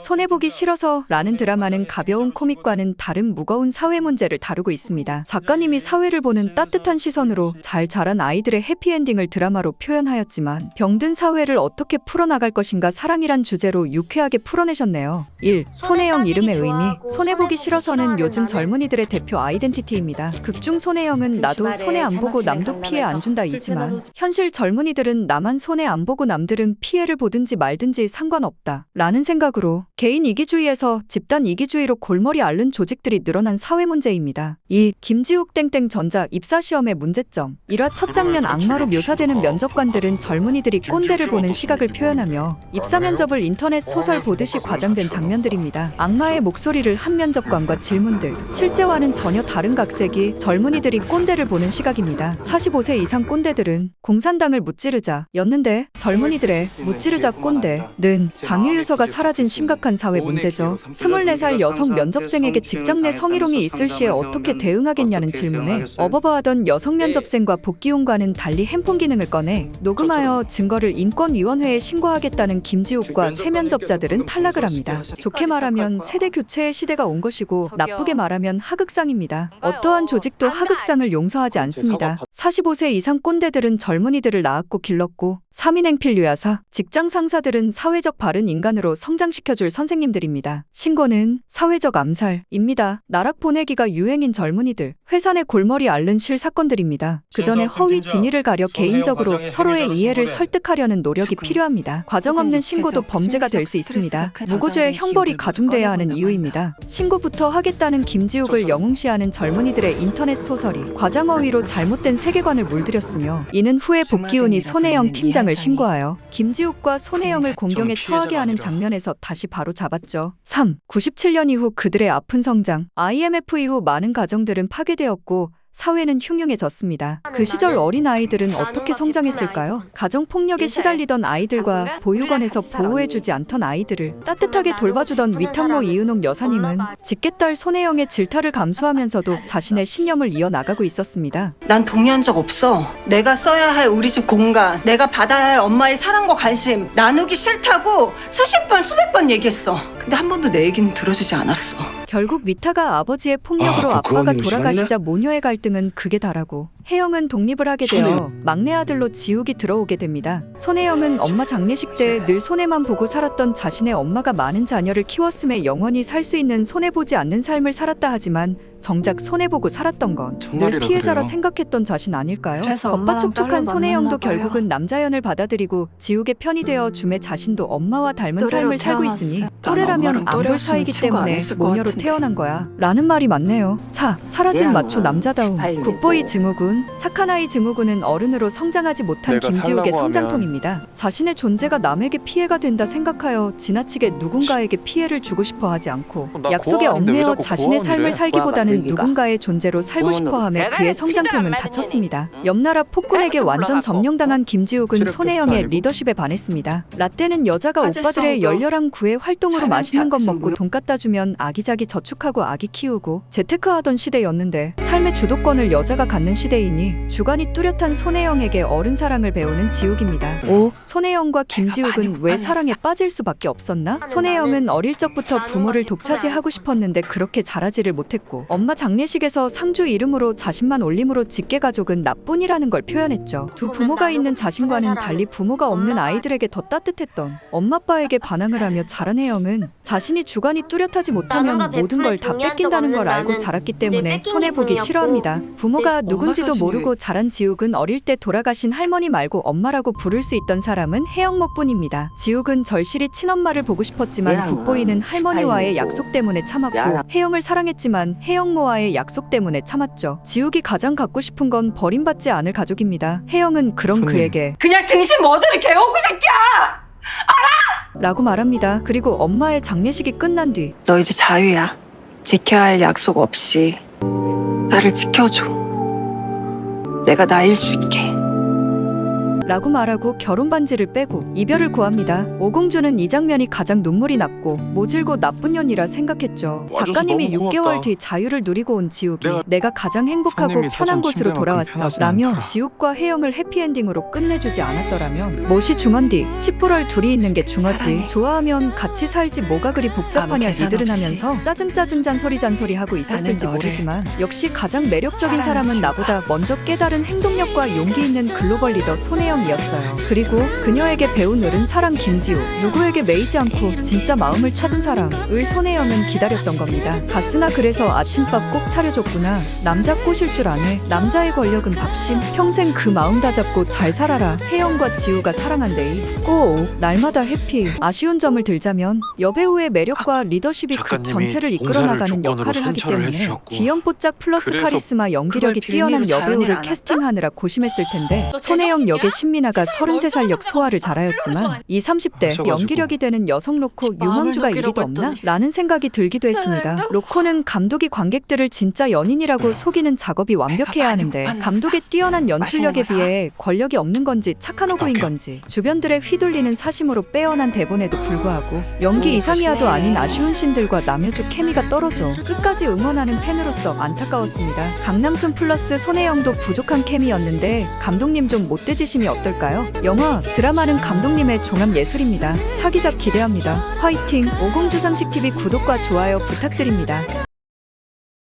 손해보기 싫어서 라는 드라마는 가벼운 코믹과는 다른 무거운 사회 문제를 다루고 있습니다. 작가님이 사회를 보는 따뜻한 시선으로 잘 자란 아이들의 해피엔딩을 드라마로 표현하였지만 병든 사회를 어떻게 풀어나갈 것인가 사랑이란 주제로 유쾌하게 풀어내셨네요. 1. 손혜영 이름의 의미. 손해보기 싫어서는 요즘 젊은이들의 대표 아이덴티티입니다. 극중 손혜영은 나도 손해 안 보고 남도 피해 안 준다 이지만 현실 젊은이들은 나만 손해 안 보고 남들은 피해를 보든지 말든지 상관없다 라는 생각으로 개인 이기주의에서 집단 이기주의로 골머리 앓는 조직들이 늘어난 사회 문제입니다. 2. 김지욱 땡땡 전자 입사시험의 문제점. 1화 첫 장면 악마로 묘사되는 면접관들은 젊은이들이 꼰대를 보는 시각을 표현하며 입사 면접을 인터넷 소설 보듯이 과장된 장면들입니다. 악마의 목소리를 한 면접관과 질문들, 실제와는 전혀 다른 각색이 젊은이들이 꼰대를 보는 시각입니다. 45세 이상 꼰대들은 공산당을 무찌르자 였는데 젊은이들의 무찌르자 꼰대는 장유유서가 사라진 심각한 사회 문제죠. 24살 여성 면접생에게 직장 내 성희롱이 있을 시에 어떻게 대응하겠냐는 질문에 어버버하던 여성 면접생과 복귀용과는 달리 핸폰 기능을 꺼내 녹음하여 증거를 인권위원회에 신고하겠다는 김지욱과 새 면접자들은 탈락을 합니다. 좋게 말하면 세대 교체의 시대가 온 것이고 나쁘게 말하면 하극상입니다. 어떠한 조직도 하극상을 용서하지 않습니다. 45세 이상 꼰대들은 젊은이들을 낳았고 길렀고 3인 행필 유야사, 직장 상사들은 사회적 바른 인간으로 성장시켜줄 선생님들입니다. 신고는 사회적 암살입니다. 나락 보내기가 유행인 젊은이들, 회사 내 골머리 앓는 실사건들입니다. 그 전에 허위 진위를 가려 개인적으로 서로의 이해를 설득하려는 노력이 필요합니다. 과정 없는 신고도 범죄가 될 수 있습니다. 무고죄의 형벌이 가중돼야 하는 이유입니다. 신고부터 하겠다는 김지욱을 영웅시하는 젊은이들의 인터넷 소설이 과장어휘로 잘못된 세계관을 물들였으며 이는 후에 복귀운이 손혜영 팀장을 신고하여 김지욱과 손혜영을 공경에 처하게 하는 장면에서 다시 바로 잡았죠. 3. 97년 이후 그들의 아픈 성장. IMF 이후 많은 가정들은 파괴되었고 사회는 흉흉해졌습니다. 그 시절 어린 아이들은 어떻게 성장했을까요? 가정폭력에 시달리던 아이들과 보육원에서 보호해주지 않던 아이들을 따뜻하게 돌봐주던 위탁모 이은옥 여사님은 직계딸 손혜영의 질타를 감수하면서도 자신의 신념을 이어나가고 있었습니다. 난 동의한 적 없어. 내가 써야 할 우리 집 공간, 내가 받아야 할 엄마의 사랑과 관심 나누기 싫다고 수십 번 수백 번 얘기했어. 근데 한 번도 내 얘기는 들어주지 않았어. 결국 위타가 아버지의 폭력으로 아빠가 돌아가시자 모녀의 갈등은 극에 달하고 혜영은 독립을 하게 되어 막내 아들로 지욱이 들어오게 됩니다. 손혜영은 엄마 장례식 때 늘 손해만 보고 살았던 자신의 엄마가 많은 자녀를 키웠음에 영원히 살 수 있는 손해보지 않는 삶을 살았다 하지만 정작 손해보고 살았던 건 늘 피해자라 생각했던 자신 아닐까요? 겉바촉촉한 손혜영도 결국은 남자연을 받아들이고 지욱의 편이 되어 줌에 자신도 엄마와 닮은 삶을 살고 있으니 또래라면 안 볼 사이기 때문에 모녀로 태어난 거야 라는 말이 맞네요. 자, 사라진 마초 남자다움. 굿보이 증후군. 착한 아이 증후군은 어른으로 성장하지 못한 김지욱의 성장통입니다. 자신의 존재가 남에게 피해가 된다 생각하여 지나치게 누군가에게 피해를 주고 싶어 하지 않고 약속에 얽매여 자신의 삶을 살기보다는 누군가의 존재로 살고 싶어하며 그의 성장통은 닫혔습니다. 옆나라 폭군에게 완전 점령당한 김지욱은 손혜영의 리더십에 반했습니다. 라떼는 여자가 오빠들의 열렬한 구애 활동으로 맛있는 것 먹고 돈 갖다 주면 아기자기 저축하고 아기 키우고 재테크하던 시대였는데 삶의 주도권을 여자가 갖는 시대이니 주관이 뚜렷한 손혜영에게 어른 사랑을 배우는 지욱입니다. 5. 손혜영과 김지욱은 왜 사랑에 빠질 수밖에 없었나? 손혜영은 어릴 적부터 부모를 독차지하고 싶었는데 그렇게 잘하지를 못했고 엄마 장례식에서 상주 이름으로 자신만 올림으로 직계가족은 나뿐이라는 걸 표현했죠. 두 부모가 있는 자신과는 달리 부모가 없는 아이들에게 더 따뜻했던 엄마 아빠에게 반항을 하며 자란 혜영은 자신이 주관이 뚜렷하지 못하면 모든 걸 다 뺏긴다는 걸 알고 자랐기 때문에 손해보기 싫어합니다. 부모가 누군지도 모르고 자란 지욱은 어릴 때 돌아가신 할머니 말고 엄마라고 부를 수 있던 사람은 혜영모뿐입니다. 지욱은 절실히 친엄마를 보고 싶었지만 굿보이는 할머니와의 약속 때문에 참았고 혜영을 사랑했지만 혜영모와의 약속 때문에 참았죠. 지욱이 가장 갖고 싶은 건 버림받지 않을 가족입니다. 혜영은 그런 그에게 그냥 등신 머저리 개오구 새끼야! 라고 말합니다. 그리고 엄마의 장례식이 끝난 뒤 너 이제 자유야. 지켜야 할 약속 없이 나를 지켜줘. 내가 나일 수 있게. 라고 말하고 결혼 반지를 빼고 이별을 고합니다. 오공주는 이 장면이 가장 눈물이 났고 모질고 나쁜 년이라 생각했죠. 와줘서 작가님이 너무 6개월 고맙다. 뒤 자유를 누리고 온 지욱이 내가 가장 행복하고 손님이 편한 사전 곳으로 침대만큼 돌아왔어 편하진 라며 않더라. 지욱과 혜영을 해피엔딩으로 끝내주지 않았더라면 못이 중헌디 10%를 둘이 있는 게 중하지. 사랑해. 좋아하면 같이 살지 뭐가 그리 복잡하냐 아무 계산 니들은 없이. 하면서 짜증 잔소리 하고 있었을지 나는 너를 모르지만 역시 가장 매력적인 사람은 사랑하지 나보다 먼저 깨달은 행동력과 용기 있는 글로벌 리더 손혜영이었어요. 그리고 그녀에게 배운 을은 사랑 김지우, 누구에게 매이지 않고 진짜 마음을 찾은 사람 을 손혜영은 기다렸던 겁니다. 가스나 그래서 아침밥 꼭 차려줬구나. 남자 꼬실 줄 아네. 남자의 권력은 밥심. 평생 그 마음 다잡고 잘 살아라. 혜영과 지우가 사랑한대이. 꼭 날마다 해피. 아쉬운 점을 들자면 여배우의 매력과 리더십이 극 작가님이 전체를 이끌어 봉사를 나가는 조건으로 역할을 하기 선처를 때문에 해주셨고 귀염뽀짝 플러스 그래서 카리스마 연기력이 그걸 뛰어난 빌미로 여배우를 자연을 안 캐스팅하느라 고심했을 텐데 너 손혜영 제정신이야? 역의 신민아가 33살 역 소화를 다 잘하였지만 필요하죠. 이 30대 하셔가지고. 연기력이 되는 여성 로코 마음을 유망주가 녹이려고 이리도 없나? 했더니. 라는 생각이 들기도 했습니다. 로코는 감독이 관객들을 진짜 연인이라고 속이는 작업이 완벽해야 하는데 감독의 뛰어난 연출력에 맛있는 거 비해 권력이 없는 건지 착한 어부인 건지 주변들의 휘둘리는 사심으로 빼어난 대본에도 불구하고 연기 오, 이상이야도 멋있네. 아닌 아쉬운 신들과 남여주 케미가 떨어져 끝까지 응원하는 팬으로서 안타까웠습니다. 강남순 플러스 손혜영도 부족한 케미였는데 감독님 좀 못돼지심이 어떨까요? 영화, 드라마는 감독님의 종합 예술입니다. 차기작 기대합니다. 화이팅! 오공주상식TV 구독과 좋아요 부탁드립니다.